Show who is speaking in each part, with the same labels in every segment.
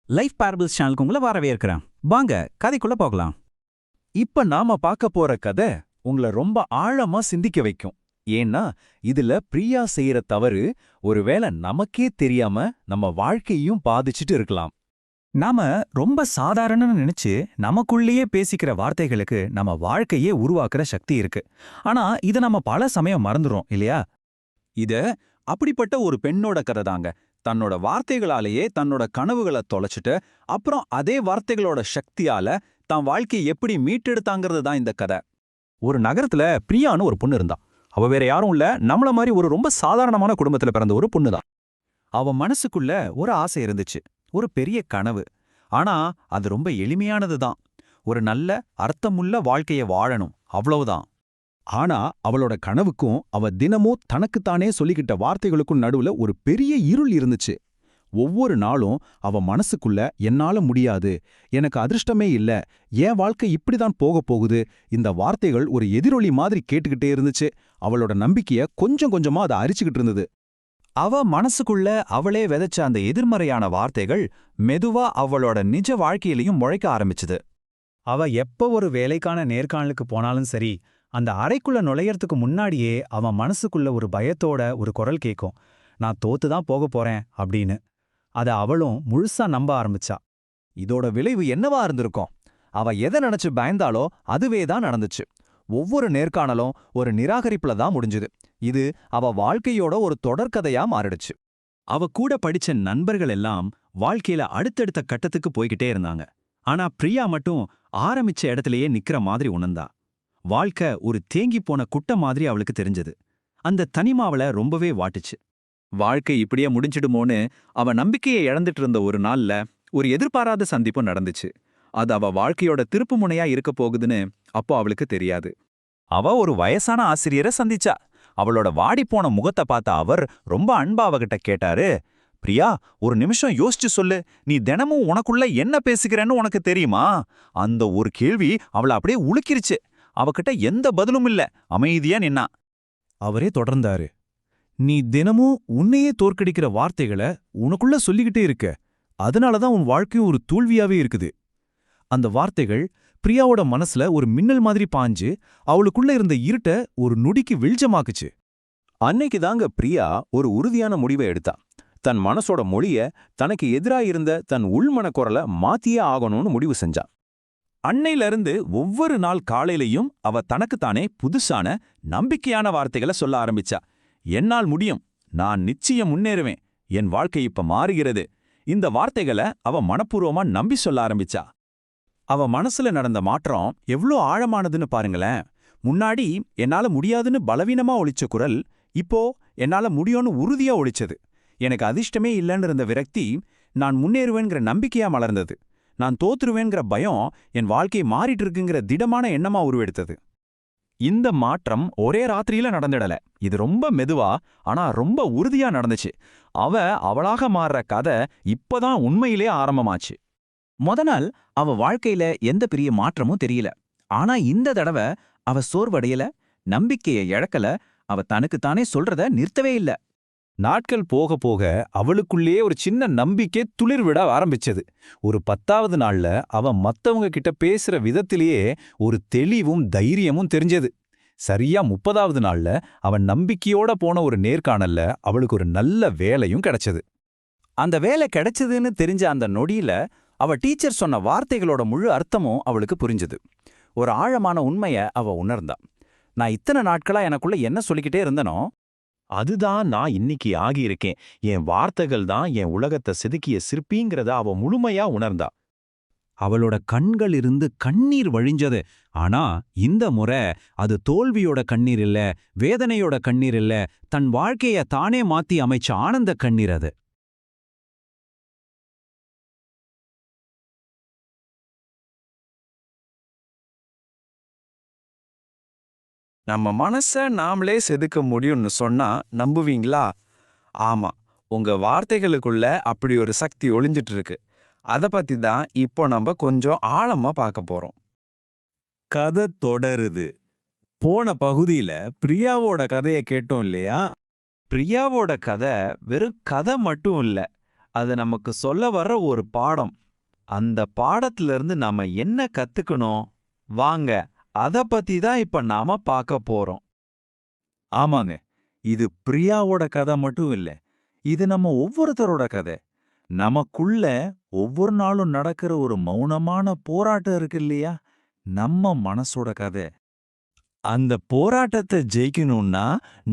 Speaker 1: Life parables சேனலுக்கு உங்களை வரவேற்கிறேன். வாங்க கதைக்குள்ள போகலாம்.
Speaker 2: இப்ப நாம பார்க்க போற கதை உங்கள ரொம்ப ஆழமா சிந்திக்க வைக்கும். ஏன்னா இதுல பிரியா செய்யற தவறு ஒருவேளை நமக்கே தெரியாம நம்ம வாழ்க்கையையும் பாதிச்சுட்டு இருக்கலாம்.
Speaker 3: நாம ரொம்ப சாதாரணன்னு நினைச்சு நமக்குள்ளேயே பேசிக்கிற வார்த்தைகளுக்கு நம்ம வாழ்க்கையே உருவாக்குற சக்தி இருக்கு. ஆனா இத நம்ம பல சமயம் மறந்துறோம் இல்லையா?
Speaker 2: இத அப்படிப்பட்ட ஒரு பெண்ணோட கதை தாங்க. தன்னோட வார்த்தைகளாலேயே தன்னோட கனவுகளை தொலைச்சிட்டு அப்புறம் அதே வார்த்தைகளோட சக்தியால தான் வாழ்க்கையை எப்படி மீட்டெடுத்தாங்கிறது தான் இந்த கதை.
Speaker 3: ஒரு நகரத்துல பிரியான்னு ஒரு பொண்ணு இருந்தா. அவ வேற யாரும் இல்ல, நம்மள மாதிரி ஒரு ரொம்ப சாதாரணமான குடும்பத்துல பிறந்த ஒரு பொண்ணுதான். அவ மனசுக்குள்ள ஒரு ஆசை இருந்துச்சு, ஒரு பெரிய கனவு. ஆனா அது ரொம்ப எளிமையானது தான். ஒரு நல்ல அர்த்தமுள்ள வாழ்க்கைய வாழணும், அவ்வளவுதான்.
Speaker 2: ஆனா அவளோட கனவுக்கும் அவ தினமும் தனக்குத்தானே சொல்லிக்கிட்ட வார்த்தைகளுக்கும் நடுவுல ஒரு பெரிய இருள் இருந்துச்சு. ஒவ்வொரு நாளும் அவ மனசுக்குள்ள என்னால முடியாது, எனக்கு அதிர்ஷ்டமே இல்ல, என் வாழ்க்கை இப்படிதான் போகப் போகுது, இந்த வார்த்தைகள் ஒரு எதிரொலி மாதிரி கேட்டுக்கிட்டே இருந்துச்சு. அவளோட நம்பிக்கைய கொஞ்சம் கொஞ்சமா அதை அரிச்சுக்கிட்டு இருந்தது.
Speaker 3: அவ மனசுக்குள்ள அவளே விதைச்ச அந்த எதிர்மறையான வார்த்தைகள் மெதுவா அவளோட நிஜ வாழ்க்கையிலையும் முளைக்க ஆரம்பிச்சுது. அவ எப்ப ஒரு வேலைக்கான நேர்காணலுக்கு போனாலும் சரி, அந்த அறைக்குள்ள நுழையறதுக்கு முன்னாடியே அவன் மனசுக்குள்ள ஒரு பயத்தோட ஒரு குரல் கேட்கும், நான் தோத்துதான் போக போறேன் அப்படின்னு. அத அவளும் முழுசா நம்ப ஆரம்பிச்சா.
Speaker 2: இதோட விளைவு என்னவா இருந்திருக்கும்? அவ எதை நினைச்சு பயந்தாலோ அதுவே தான் நடந்துச்சு. ஒவ்வொரு நேர்காணலும் ஒரு நிராகரிப்புல தான் முடிஞ்சுது. இது அவ வாழ்க்கையோட ஒரு தொடர்கதையா மாறிடுச்சு.
Speaker 1: அவ கூட படிச்ச நண்பர்கள் எல்லாம் வாழ்க்கையில அடுத்தடுத்த கட்டத்துக்கு போய்கிட்டே இருந்தாங்க. ஆனா பிரியா மட்டும் ஆரம்பிச்ச இடத்திலேயே நிக்கிற மாதிரி உணர்ந்தா. வாழ்க்கை ஒரு தேங்கி போன குட்டை மாதிரி அவளுக்கு தெரிஞ்சது. அந்த தனிமாவள ரொம்பவே வாட்டுச்சு. வாழ்க்கை இப்படியே முடிஞ்சிடுமோன்னு அவ நம்பிக்கையை இழந்துட்டு இருந்த ஒரு நாள்ல ஒரு எதிர்பாராத சந்திப்பு நடந்துச்சு. அது அவ வாழ்க்கையோட திருப்பு முனையா இருக்க போகுதுன்னு அப்போ அவளுக்கு தெரியாது.
Speaker 3: அவ ஒரு வயசான ஆசிரியரை சந்திச்சா. அவளோட வாடிப்போன முகத்தை பார்த்த அவர் ரொம்ப அன்பா அவகிட்ட கேட்டாரு, பிரியா, ஒரு நிமிஷம் யோசிச்சு சொல்லு, நீ தினமும் உனக்குள்ள என்ன பேசுகிறேன்னு உனக்கு தெரியுமா? அந்த ஒரு கேள்வி அவளை அப்படியே உலுக்கிருச்சு. அவகிட்ட எந்த பதிலும் இல்ல, அமைதியா நின்னா.
Speaker 2: அவரே தொடர்ந்தாரு, நீ தினமும் உன்னையே தோற்கடிக்கிற வார்த்தைகளை உனக்குள்ள சொல்லிக்கிட்டே இருக்க, அதனாலதான் உன் வாழ்க்கையும் ஒரு தோல்வியாவே இருக்குது. அந்த வார்த்தைகள் பிரியாவோட மனசுல ஒரு மின்னல் மாதிரி பாஞ்சு அவளுக்குள்ள இருந்த இருட்ட ஒரு நொடிக்கு வெளிச்சமாக்குச்சு. அன்னைக்கு தாங்க பிரியா ஒரு உறுதியான முடிவை எடுத்தா. தன் மனசோட மொழிய தனக்கு எதிராயிருந்த தன் உள்மன குரலை மாத்தியே ஆகணும்னு முடிவு செஞ்சா.
Speaker 1: அன்னையில இருந்து ஒவ்வொரு நாள் காலையிலையும் அவ தனக்குத்தானே புதுசான நம்பிக்கையான வார்த்தைகளை சொல்ல ஆரம்பிச்சா. என்னால் முடியும், நான் நிச்சயம் முன்னேறுவேன், என் வாழ்க்கை இப்ப மாறுகிறது. இந்த வார்த்தைகளை அவ மனப்பூர்வமா நம்பி சொல்ல ஆரம்பிச்சா. அவ மனசுல நடந்த மாற்றம் எவ்ளோ ஆழமானதுன்னு பாருங்களேன். முன்னாடி என்னால முடியாதுன்னு பலவீனமா ஒலிச்ச குரல் இப்போ என்னால முடியும்னு உறுதியா ஒலிச்சது. எனக்கு அதிர்ஷ்டமே இல்லைன்னு இருந்த விரக்தி நான் முன்னேறுவேங்கிற நம்பிக்கையா மலர்ந்தது. நான் தோத்துருவேங்கிற பயம் என் வாழ்க்கையை மாறிட்டு இருக்குங்கிற திடமான எண்ணமா உருவெடுத்தது.
Speaker 3: இந்த மாற்றம் ஒரே ராத்திரியில நடந்துடல. இது ரொம்ப மெதுவா ஆனா ரொம்ப உறுதியா நடந்துச்சு. அவளாக மாறுற கதை இப்பதான் உண்மையிலே ஆரம்பமாச்சு.
Speaker 1: மொத நாள் அவ வாழ்க்கையில எந்த பெரிய மாற்றமும் தெரியல. ஆனா இந்த தடவை அவ சோர்வடையல, நம்பிக்கையை இழக்கல, அவ தனக்குத்தானே சொல்றத நிறுத்தவே இல்ல.
Speaker 2: நாட்கள் போக போக அவளுக்குள்ளேயே ஒரு சின்ன நம்பிக்கை துளிர்விட ஆரம்பிச்சது. ஒரு 10வது நாள்ல அவ மத்தவங்க கிட்ட பேசுற விதத்திலேயே ஒரு தெளிவும் தைரியமும் தெரிஞ்சது. சரியா 30வது நாள்ல அவன் நம்பிக்கையோட போன ஒரு நேர்காணல்ல அவளுக்கு ஒரு நல்ல வேலையும் கிடைச்சது.
Speaker 1: அந்த வேலை கிடைச்சதுன்னு தெரிஞ்ச அந்த நொடியில அவ டீச்சர் சொன்ன வார்த்தைகளோட முழு அர்த்தமும் அவளுக்கு புரிஞ்சுது. ஒரு ஆழமான உண்மைய அவ உணர்ந்தா. நான் இத்தனை நாட்களா எனக்குள்ள என்ன சொல்லிக்கிட்டே இருந்தனோ அதுதான் நான் இன்னைக்கு ஆகியிருக்கேன். என் வார்த்தைகள் தான் என் உலகத்தை செதுக்கிய சிற்பிங்கிறத அவ முழுமையா உணர்ந்தா. அவளோட கண்கள் இருந்து கண்ணீர் வழிஞ்சது. ஆனா இந்த முறை அது தோல்வியோட கண்ணீர் இல்ல, வேதனையோட கண்ணீர் இல்ல, தன் வாழ்க்கைய தானே மாத்தி அமைச்ச ஆனந்த கண்ணீர் அது.
Speaker 4: நம்ம மனச நாமளே செதுக்க முடியும்னு சொன்னா நம்புவீங்களா? ஆமா, உங்க வார்த்தைகளுக்குள்ள அப்படி ஒரு சக்தி ஒளிஞ்சிட்டு இருக்கு. அத பத்தி தான் இப்போ நம்ம கொஞ்சம் ஆழமா பார்க்க போறோம்.
Speaker 2: கதை தொடருது. போன பகுதியில பிரியாவோட கதையை கேட்டோம் இல்லையா?
Speaker 4: பிரியாவோட கதை வெறும் கதை மட்டும் இல்ல,
Speaker 5: அது நமக்கு சொல்ல வர்ற ஒரு பாடம். அந்த பாடத்திலிருந்து நாம என்ன கத்துக்கணும்? வாங்க, அத பத்தி தான் இப்ப நாம பார்க்க போறோம்.
Speaker 2: ஆமாங்க, இது பிரியாவோட கதை மட்டும் இல்ல. இது நம்ம ஒவ்வொருத்தரோட கதை. நமக்குள்ள ஒவ்வொரு நாளும் நடக்கிற ஒரு மௌனமான போராட்டம் இருக்கு இல்லையா? நம்ம மனசோட கதை. அந்த போராட்டத்தை ஜெயிக்கணும்னா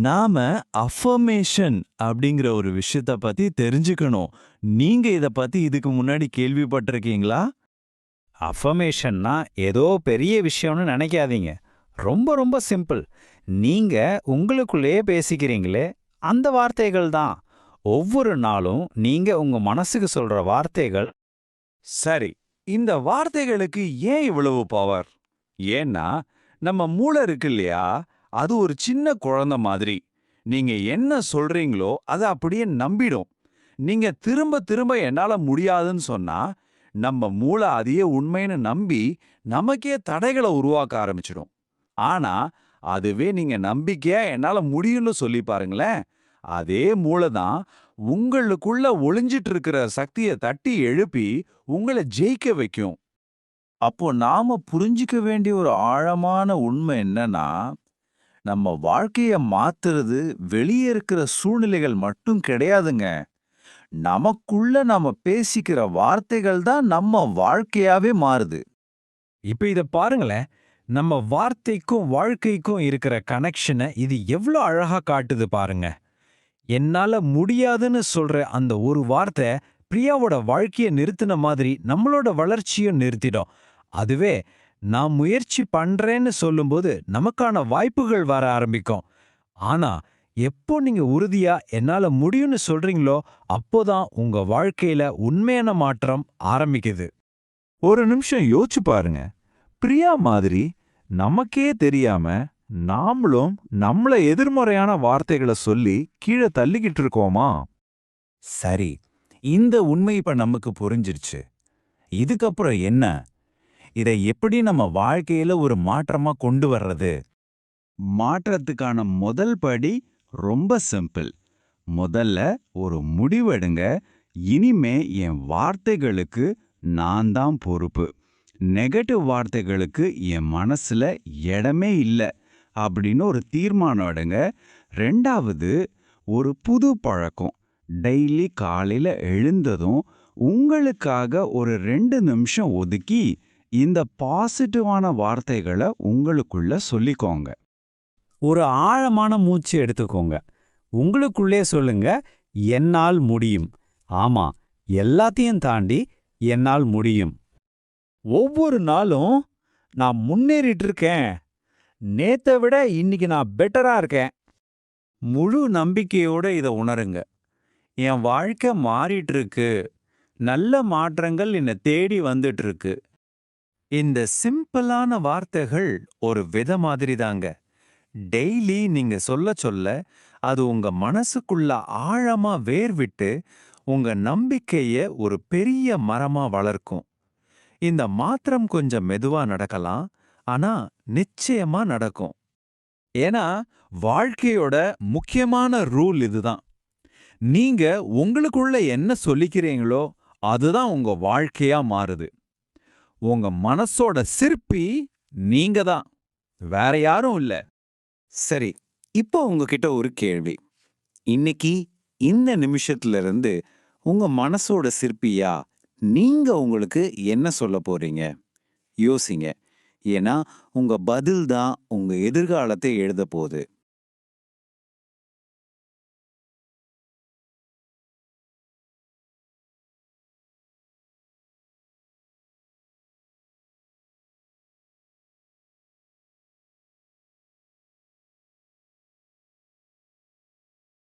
Speaker 2: நாம அஃபர்மேஷன் அப்படிங்கிற ஒரு விஷயத்த பத்தி தெரிஞ்சுக்கணும். நீங்க இத பத்தி இதுக்கு முன்னாடி கேள்விப்பட்டிருக்கீங்களா?
Speaker 3: அஃபர்மேஷன்னா ஏதோ பெரிய விஷயம்னு நினைக்காதீங்க. ரொம்ப ரொம்ப சிம்பிள். நீங்க உங்களுக்குள்ளேயே பேசிக்கிறீங்களே, அந்த வார்த்தைகள் தான். ஒவ்வொரு நாளும் நீங்க உங்க மனசுக்கு சொல்ற வார்த்தைகள்.
Speaker 5: சரி, இந்த வார்த்தைகளுக்கு ஏன் இவ்வளவு பவர்? ஏன்னா நம்ம மூளை இருக்கு இல்லையா, அது ஒரு சின்ன குழந்தை மாதிரி. நீங்க என்ன சொல்றீங்களோ அதை அப்படியே நம்பிடும். நீங்க திரும்ப திரும்ப என்னால முடியாதுன்னு சொன்னா நம்ம மூளை அதையே உண்மைன்னு நம்பி நமக்கே தடைகளை உருவாக்க ஆரம்பிச்சிடும். ஆனா அதுவே நீங்க நம்பிக்கையா என்னால முடியும்னு சொல்லி பாருங்களேன், அதே மூளை தான் உங்களுக்குள்ள ஒளிஞ்சிட்டு இருக்கிற சக்தியை தட்டி எழுப்பி உங்களை ஜெயிக்க வைக்கும். அப்போ நாம புரிஞ்சிக்க வேண்டிய ஒரு ஆழமான உண்மை என்னன்னா, நம்ம வாழ்க்கைய மாத்துறது வெளியே இருக்கிற சூழ்நிலைகள் மட்டும் கிடையாதுங்க. நமக்குள்ள நாம பேசிக்கிற வார்த்தைகள் தான் நம்ம வாழ்க்கையாவே மாறுது.
Speaker 3: இப்ப இத பாருங்களேன். நம்ம வார்த்தைக்கும் வாழ்க்கைக்கும் இருக்கிற கனெக்ஷனை இது எவ்ளோ அழகா காட்டுது பாருங்க. என்னால முடியாதுன்னு சொல்ற அந்த ஒரு வார்த்தை பிரியாவோட வாழ்க்கைய நிறுத்தின மாதிரி நம்மளோட வளர்ச்சியும் நிறுத்திடும். அதுவே நான் முயற்சி பண்றேன்னு சொல்லும்போது நமக்கான வாய்ப்புகள் வர ஆரம்பிக்கும். ஆனா எப்போ நீங்க உறுதியா என்னால முடியும்னு சொல்றீங்களோ, அப்போதான் உங்க வாழ்க்கையில உண்மையான மாற்றம் ஆரம்பிக்குது.
Speaker 5: ஒரு நிமிஷம் யோசிச்சு பாருங்க. பிரியா மாதிரி நமக்கே தெரியாம நாமளும் நம்மள எதிர்மறையான வார்த்தைகளை சொல்லி கீழே தள்ளிக்கிட்டு இருக்கோமா? சரி, இந்த உண்மை இப்ப நமக்கு புரிஞ்சிருச்சு. இதுக்கப்புறம் என்ன? இதை எப்படி நம்ம வாழ்க்கையில ஒரு மாற்றமா கொண்டு வர்றது? மாற்றத்துக்கான முதல் படி ரொம்ப சிம்பிள். முதல்ல ஒரு முடிவெடுங்க. இனிமே என் வார்த்தைகளுக்கு நான் தான் பொறுப்பு. நெகட்டிவ் வார்த்தைகளுக்கு என் மனசுல இடமே இல்லை அப்படின்னு ஒரு தீர்மானம் எடுங்க. ரெண்டாவது, ஒரு புது பழக்கம். டெய்லி காலையில எழுந்ததும் உங்களுக்காக ஒரு 2 நிமிஷம் ஒதுக்கி இந்த பாசிட்டிவான வார்த்தைகளை உங்களுக்குள்ள சொல்லிக்கோங்க.
Speaker 3: ஒரு ஆழமான மூச்சு எடுத்துக்கோங்க. உங்களுக்குள்ளே சொல்லுங்க, என்னால் முடியும். ஆமா, எல்லாத்தையும் தாண்டி என்னால் முடியும். ஒவ்வொரு நாளும் நான் முன்னேறிட்டு இருக்கேன். நேத்தை விட இன்னைக்கு நான் பெட்டரா இருக்கேன்.
Speaker 5: முழு நம்பிக்கையோட இதை உணருங்க. என் வாழ்க்கை மாறிட்டு இருக்கு. நல்ல மாற்றங்கள் என்னை தேடி வந்துட்டு இருக்கு. இந்த சிம்பிளான வார்த்தைகள் ஒரு வித மாதிரி தாங்க. டெய்லி நீங்க சொல்ல சொல்ல அது உங்க மனசுக்குள்ள ஆழமா வேர் விட்டு உங்க நம்பிக்கைய ஒரு பெரிய மரமா வளர்க்கும். இந்த மாற்றம் கொஞ்சம் மெதுவா நடக்கலாம், ஆனா நிச்சயமா நடக்கும். ஏன்னா வாழ்க்கையோட முக்கியமான ரூல் இதுதான். நீங்க உங்களுக்குள்ள என்ன சொல்லிக்கிறீங்களோ அதுதான் உங்க வாழ்க்கையா மாறுது. உங்க மனசோட சிற்பி நீங்க தான், வேற யாரும் இல்ல. சரி, இப்போ உங்ககிட்ட ஒரு கேள்வி. இன்னைக்கு இந்த நிமிஷத்துல இருந்து உங்க மனசோட சிற்பியா நீங்க உங்களுக்கு என்ன சொல்ல போறீங்க? யோசிங்க. ஏன்னா உங்க பதில் தான் உங்க எதிர்காலத்தை எழுத போகுது.